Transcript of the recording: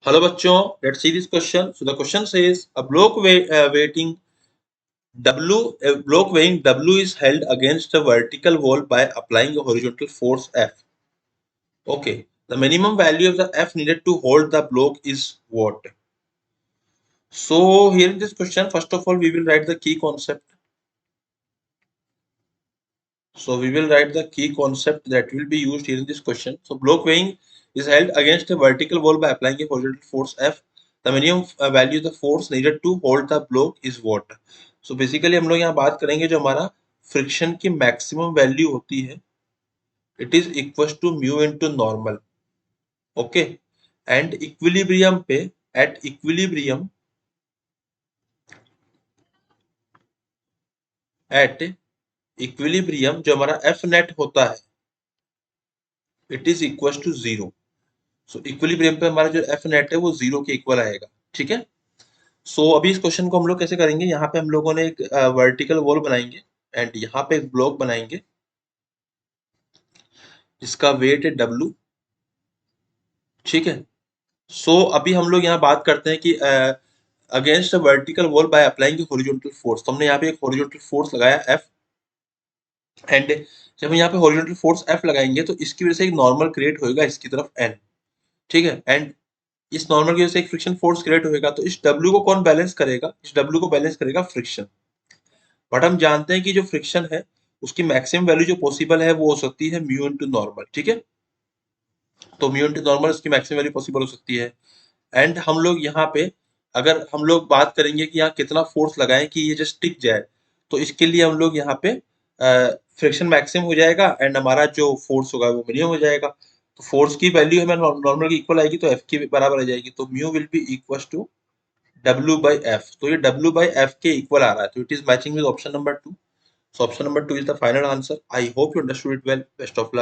Hello बच्चों, let's see this question. So the question says a weighting a block weighing W is held against a vertical wall by applying a horizontal force F. Okay, the minimum value of the F needed to hold the block is what? So here in this question, first of all, we will write the key concept. So we will write the key concept that will be used here in this question. So block weighing is held against a vertical wall by applying a horizontal force F. The minimum value of the force needed to hold the block is what? So basically हम लोग यहाँ बात करेंगे जो हमारा friction की maximum value होती है, it is equal to mu into normal. Okay, and equilibrium पे एट इक्विलिब्रियम जो हमारा एफ नेट होता है it is equal to zero. So equilibrium पे हमारा जो एफ नेट है वो जीरो के इक्वल आएगा. ठीक है. सो अभी इस क्वेश्चन को हम लोग कैसे करेंगे, यहाँ पे हम लोगों ने एक वर्टिकल वॉल बनाएंगे एंड यहाँ पे एक ब्लॉक बनाएंगे जिसका वेट है डब्लू. ठीक है. सो अभी हम लोग यहाँ बात करते हैं कि against a vertical wall by applying horizontal force. तो हमने यहाँ पे एक हॉरिजॉन्टल फोर्स लगाया एफ, एंड जब हम यहाँ पे हॉरिजॉन्टल फोर्स एफ लगाएंगे तो इसकी वजह से एक नॉर्मल क्रिएट होगा इसकी तरफ एन. ठीक है. एंड इस नॉर्मल की वजह से एक फ्रिक्शन फोर्स क्रिएट होगा. तो इस W को कौन बैलेंस करेगा? इस W को बैलेंस करेगा फ्रिक्शन. बट हम जानते हैं कि जो फ्रिक्शन है उसकी मैक्सिमम वैल्यू जो पॉसिबल है वो हो सकती है म्यू इनटू नॉर्मल. ठीक है. तो म्यू इनटू नॉर्मल इसकी मैक्सिमम वैल्यू पॉसिबल हो सकती है. एंड हम लोग यहाँ पे अगर हम लोग बात करेंगे कि यहाँ कितना फोर्स लगाएं कि ये जस्ट टिक जाए, तो इसके लिए हम लोग यहाँ पे फ्रिक्शन मैक्सिमम हो जाएगा एंड हमारा जो फोर्स होगा वो मिनिमम हो जाएगा. तो फोर्स की वैल्यू हमें नॉर्मल की इक्वल आएगी तो एफ की बराबर आ जाएगी. तो mu will be equal to W by F. तो ये W by F के इक्वल आ रहा है. तो it is matching with option number 2. So option number 2 is the final answer. I hope you understood it well. Best of luck.